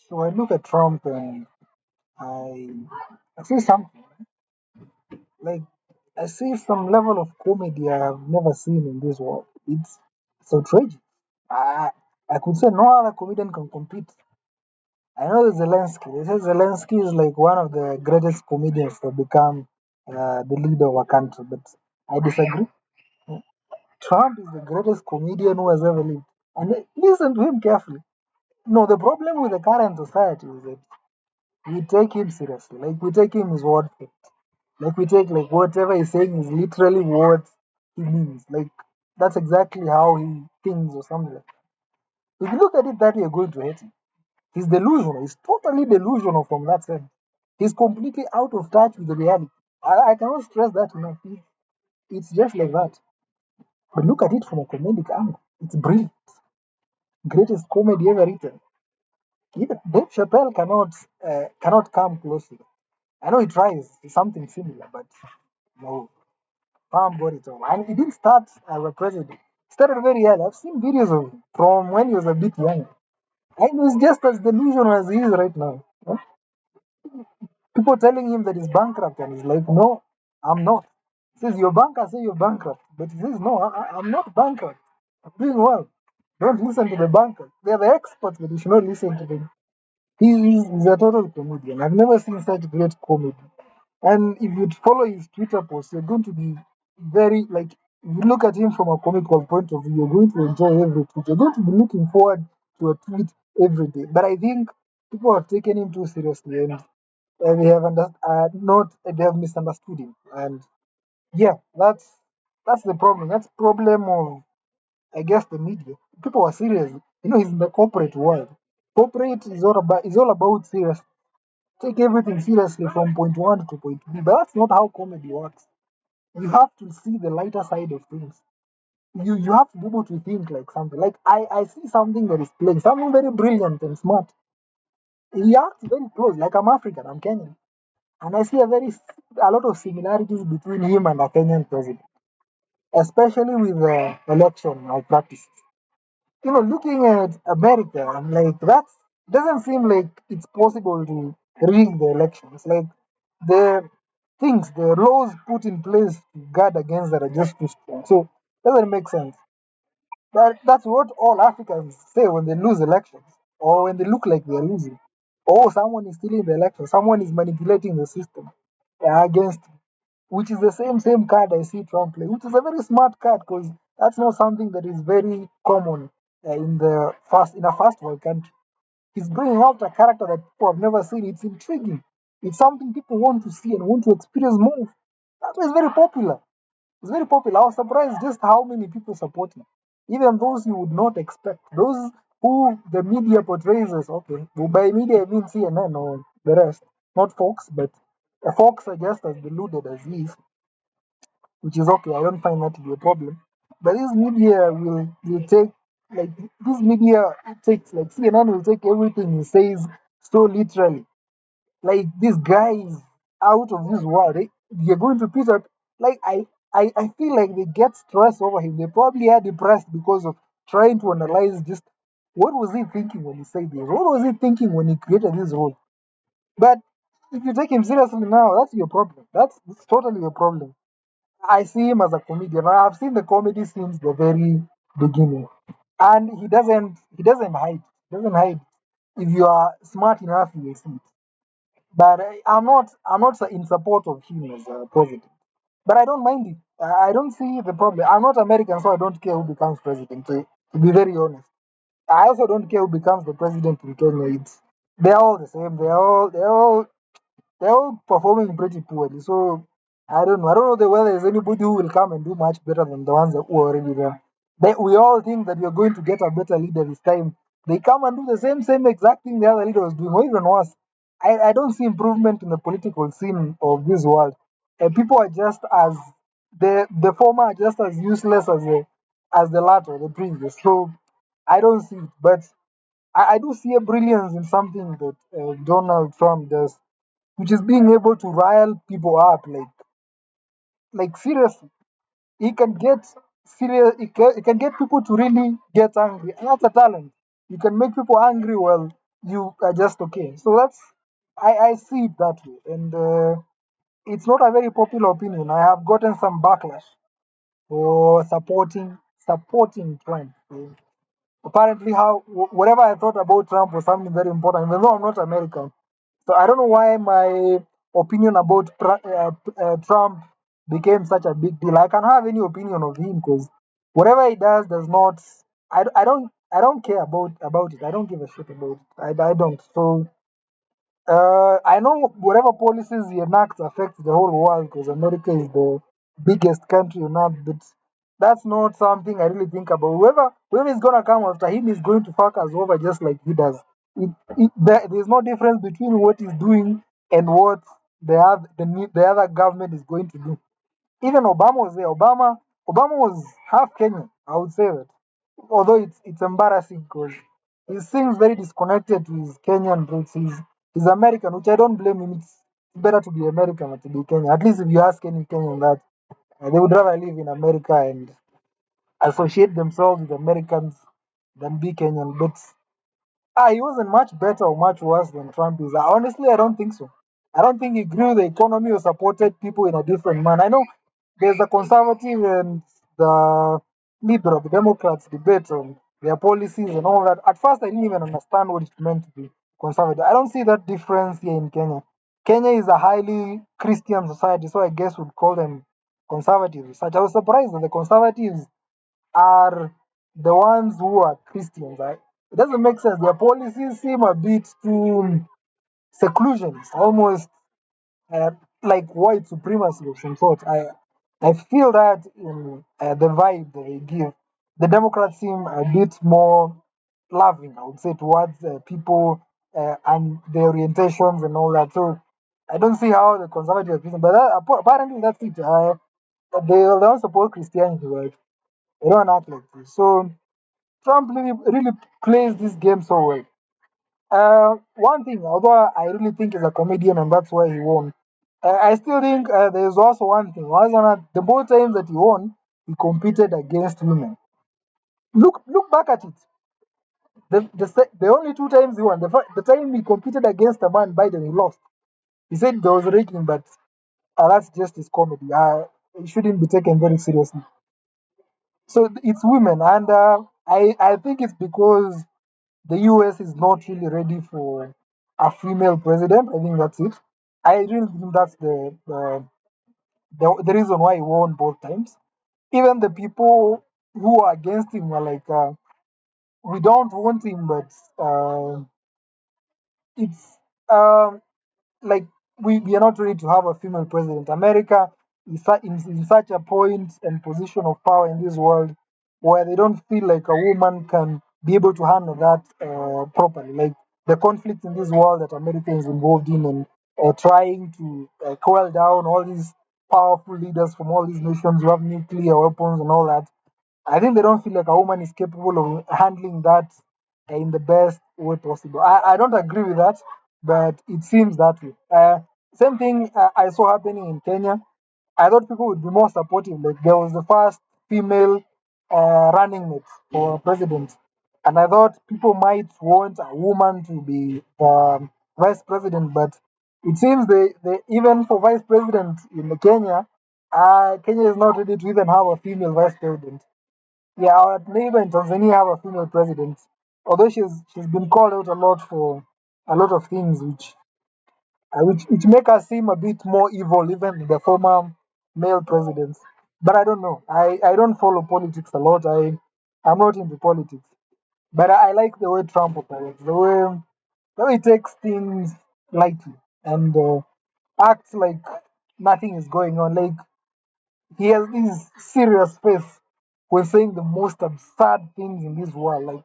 So I look at Trump and I, I see something like I see some level of comedy I have never seen in this world. It's so tragic. I I could say no other comedian can compete. I know Zelensky. They say Zelensky is like one of the greatest comedians to become the leader of a country, but I disagree. Trump is the greatest comedian who has ever lived. And listen to him carefully. No, the problem with the current society is that we take him seriously. Like we take him his word for it. Like we take like whatever he's saying is literally what he means. Like that's exactly how he thinks or something like that. If you look at it that way, you're going to hate him. He's delusional. He's totally delusional from that sense. He's completely out of touch with the reality. I cannot stress that enough. It's just like that. But look at it from a comedic angle. It's brilliant. Greatest comedy ever written. Even Dave Chappelle cannot come close to that. I know he tries something similar, but no, Trump got it all. And he didn't start as a president. He started very early. I've seen videos of him from when he was a bit younger. And he's just as delusional as he is right now. People telling him that he's bankrupt, and he's like, no, I'm not. He says, your banker say you're bankrupt. But he says, no, I'm not bankrupt. I'm doing well. Don't listen to the bankers. They're the experts, but you should not listen to them. He's a total comedian. I've never seen such great comedy. And if you follow his Twitter posts, you're going to be very like if you look at him from a comical point of view, you're going to enjoy every tweet. You're going to be looking forward to a tweet every day. But I think people have taken him too seriously and they have not they have misunderstood him. And yeah, that's the problem. That's problem of I guess the media. People are serious. You know, he's in the corporate world. Corporate is all about serious. Take everything seriously from point one to point B. But that's not how comedy works. You have to see the lighter side of things. You have to be able to think like something. Like I see something that is playing, something very brilliant and smart. He acts very close. Like I'm African, I'm Kenyan. And I see a lot of similarities between him and a Kenyan president, especially with the election malpractice. You know, looking at America, I'm like, that doesn't seem like it's possible to rig the elections. Like the the laws put in place to guard against that are just too strong. So doesn't make sense. That's what all Africans say when they lose elections or when they look like they're losing. Oh, someone is stealing the election, someone is manipulating the system against, which is the same card I see Trump play, which is a very smart card because that's not something that is very common in a first world country. He's bringing out a character that people have never seen. It's intriguing. It's something people want to see and want to experience more. That's why it's very popular. It's very popular. I was surprised just how many people support him. Even those you would not expect. Those who the media portrays as okay. Well, by media I mean CNN or the rest. Not Fox, but Fox are just as deluded as he is, which is okay. I don't find that to be a problem. But this media will take like this media takes like CNN will take everything he says so literally. Like this guy is out of this world. They're going to Peter. Like I feel like they get stressed over him. They probably are depressed because of trying to analyze just what was he thinking when he said this? What was he thinking when he created this role? But if you take him seriously now, that's your problem. That's totally your problem. I see him as a comedian. I've seen the comedy since the very beginning, and he doesn't hide. He doesn't hide. If you are smart enough, you will see it. But I'm not in support of him as a president. But I don't mind it. I don't see the problem. I'm not American, so I don't care who becomes president. To be very honest, I also don't care who becomes the president in Kenya. They're all the same. They're all performing pretty poorly. So I don't know. I don't know whether there's anybody who will come and do much better than the ones that were already there. We all think that we're going to get a better leader this time. They come and do the same exact thing the other leader was doing, or even worse. I don't see improvement in the political scene of this world. People are just as the former are just as useless as the latter, the previous. So I don't see it. But I do see a brilliance in something that Donald Trump does, which is being able to rile people up. Like seriously, he can get serious. He can get people to really get angry, and that's a talent. You can make people angry while you are just okay. So that's I see it that way, and it's not a very popular opinion. I have gotten some backlash for supporting Trump. Apparently, whatever I thought about Trump was something very important, even though I'm not American. So I don't know why my opinion about Trump became such a big deal. I can have any opinion of him because whatever he does not. I don't care about it. I don't give a shit about it. I don't. So I know whatever policies he enacts affects the whole world because America is the biggest country on earth, but that's not something I really think about. Whoever is gonna come after him is going to fuck us over just like he does. There's no difference between what he's doing and what the other government is going to do. Even Obama was there. Obama was half Kenyan. I would say that, although it's embarrassing because he seems very disconnected to his Kenyan roots. He's American, which I don't blame him. It's better to be American than to be Kenyan. At least if you ask any Kenyan that, they would rather live in America and associate themselves with Americans than be Kenyan. But he wasn't much better or much worse than Trump is. Honestly, I don't think so. I don't think he grew the economy or supported people in a different manner. I know there's the conservative and the liberal, the Democrats debate on their policies and all that. At first, I didn't even understand what it meant to be conservative. I don't see that difference here in Kenya. Kenya is a highly Christian society, so I guess we'd call them conservatives. Such I was surprised that the conservatives are the ones who are Christians. Right? It doesn't make sense. Their policies seem a bit too seclusionist, almost uh, like white supremacy of some sort. I feel that in the vibe that they give. The Democrats seem a bit more loving, I would say, towards people and their orientations and all that. So I don't see how the conservatives are Christian, but apparently that's it. They don't support Christianity, right? They don't act like this. So Trump really plays this game so well. One thing, although I really think he's a comedian and that's why he won, I still think there's also one thing. The both times that he won, he competed against women. Look back at it. The only two times he won, the time he competed against a man, Biden, he lost. He said there was raking, but that's just his comedy. It shouldn't be taken very seriously. So it's women, and I think it's because the US is not really ready for a female president. I think that's it. I really think that's the reason why he won both times. Even the people who are against him are like, we don't want him, but it's like we are not ready to have a female president. America is in such a point and position of power in this world where they don't feel like a woman can be able to handle that properly. Like the conflicts in this world that America is involved in and trying to quell down all these powerful leaders from all these nations who have nuclear weapons and all that. I think they don't feel like a woman is capable of handling that in the best way possible. I don't agree with that, but it seems that way. Same thing I saw happening in Kenya. I thought people would be more supportive. Like there was the first female running mate for president, and I thought people might want a woman to be vice president, but it seems they even for vice president in Kenya, Kenya is not ready to even have a female vice president. Yeah, our neighbor in Tanzania have a female president, although she's been called out a lot for a lot of things, which make her seem a bit more evil even than the former male presidents. But I don't know. I don't follow politics a lot. I'm not into politics, but I like the way Trump operates, the way he takes things lightly and acts like nothing is going on. Like he has this serious face when saying the most absurd things in this world. Like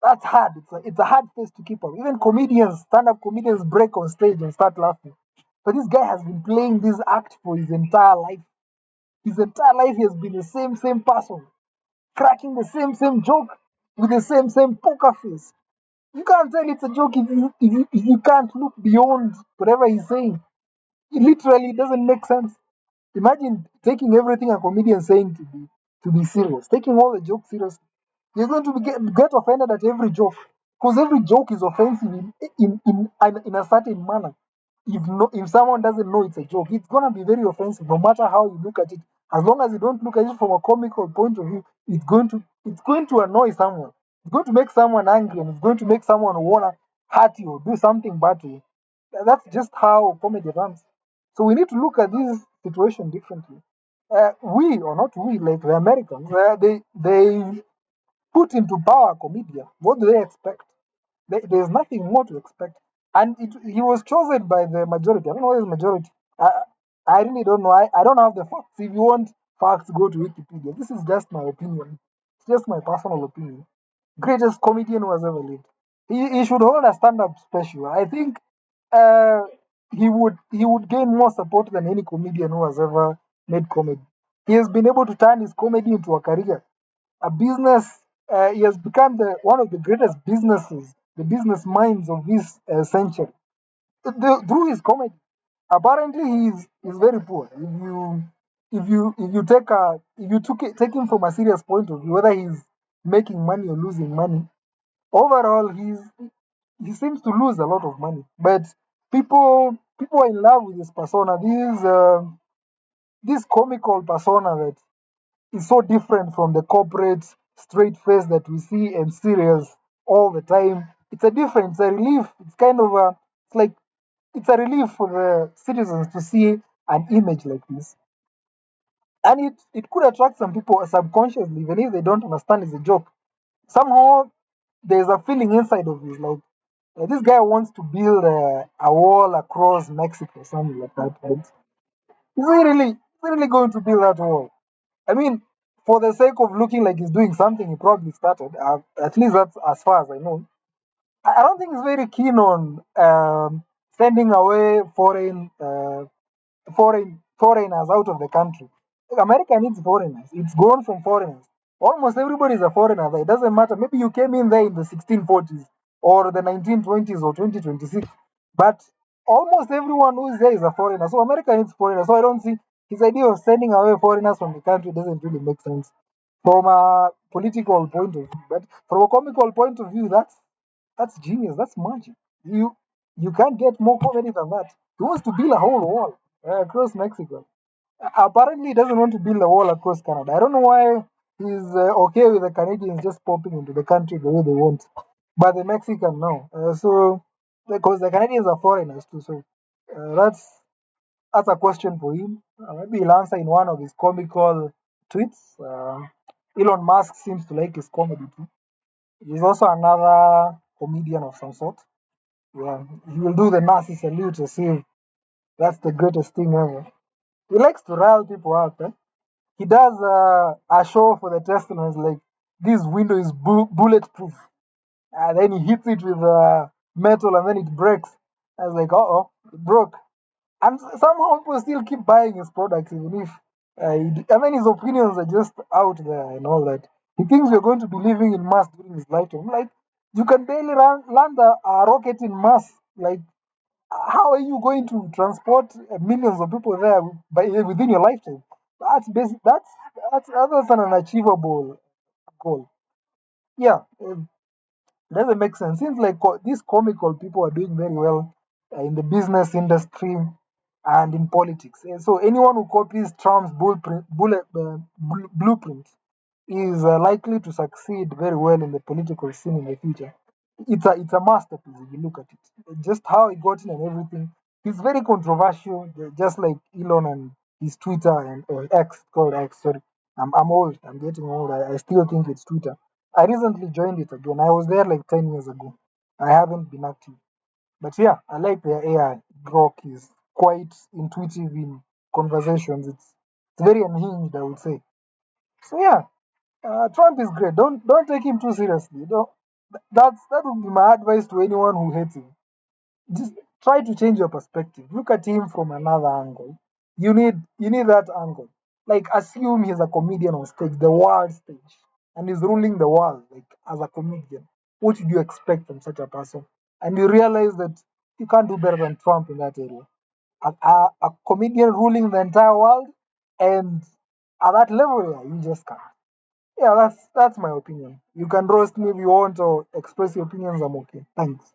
that's hard. It's a hard face to keep up. Even comedians, stand-up comedians, break on stage and start laughing. But this guy has been playing this act for his entire life. His entire life he has been the same person, cracking the same joke with the same poker face. You can't tell it's a joke if you can't look beyond whatever he's saying. It literally doesn't make sense. Imagine taking everything a comedian is saying to be serious, taking all the jokes seriously. You're going to get offended at every joke because every joke is offensive in a certain manner. If someone doesn't know it's a joke, it's gonna be very offensive no matter how you look at it. As long as you don't look at it from a comical point of view, it's going to annoy someone. It's going to make someone angry, and it's going to make someone wanna hurt you or do something bad to you. That's just how comedy runs. So we need to look at this situation differently. We or not we, like the Americans, they put into power comedian. What do they expect? There's nothing more to expect. And he was chosen by the majority. I don't know what is majority. I really don't know. I don't have the facts. If you want facts, go to Wikipedia. This is just my opinion. It's just my personal opinion. Greatest comedian who has ever lived. He should hold a stand-up special. I think uh, he would gain more support than any comedian who has ever made comedy. He has been able to turn his comedy into a career, a business. He has become one of the greatest businesses, the business minds of this century through his comedy. Apparently, he's very poor. If you take him from a serious point of view, whether he's making money or losing money, overall he seems to lose a lot of money. But people are in love with his persona. This comical persona that is so different from the corporate straight face that we see and serious all the time. It's a difference, a relief. It's kind of it's like it's a relief for the citizens to see an image like this. And it could attract some people subconsciously, even if they don't understand it's a joke. Somehow there's a feeling inside of you like this guy wants to build a wall across Mexico, something like that. But is he really going to build that wall? I mean, for the sake of looking like he's doing something, he probably started. At least that's as far as I know. I don't think he's very keen on sending away foreigners out of the country. America needs foreigners. It's grown from foreigners. Almost everybody is a foreigner there. It doesn't matter. Maybe you came in there in the 1640s or the 1920s or 2026, but almost everyone who is there is a foreigner. So America needs foreigners. So I don't see his idea of sending away foreigners from the country doesn't really make sense from a political point of view. But from a comical point of view, that's genius. That's magic. You can't get more comedy than that. He wants to build a whole wall across Mexico. Apparently, he doesn't want to build a wall across Canada. I don't know why he's okay with the Canadians just popping into the country the way they want, but the Mexican no. So because the Canadians are foreigners too, so that's a question for him. Maybe he'll answer in one of his comical tweets. Elon Musk seems to like his comedy too. He's also another comedian of some sort. Yeah, he will do the Nazi salute as if that's the greatest thing ever. He likes to rile people out. He does a show for the Tesla like this window is bulletproof, and then he hits it with metal and then it breaks. I was like, oh, it broke. And somehow people still keep buying his products even if I mean his opinions are just out there and all that. He thinks we're going to be living in Mars during his lifetime. Like you can barely land a rocket in Mars. Like how are you going to transport millions of people there within your lifetime? That's basic. That's an unachievable goal. Yeah, doesn't make sense. Seems like these comical people are doing very well in the business industry and in politics. So anyone who copies Trump's blueprint is likely to succeed very well in the political scene in the future. It's a masterpiece if you look at it. Just how he got in and everything. He's very controversial, just like Elon and his Twitter and or X called X. Sorry, I'm old. I'm getting old. I still think it's Twitter. I recently joined it again. I was there like 10 years ago. I haven't been active, but yeah, I like their AI. Grok is quite intuitive in conversations. It's very unhinged, I would say. So yeah, Trump is great. Don't take him too seriously. That would be my advice to anyone who hates him. Just try to change your perspective. Look at him from another angle. You need that angle. Like assume he's a comedian on stage, the world stage, and he's ruling the world like as a comedian. What would you expect from such a person? And you realize that you can't do better than Trump in that area. A comedian ruling the entire world, and at that level, yeah, you just can't. Yeah, that's my opinion. You can roast me if you want or express your opinions. I'm okay. Thanks.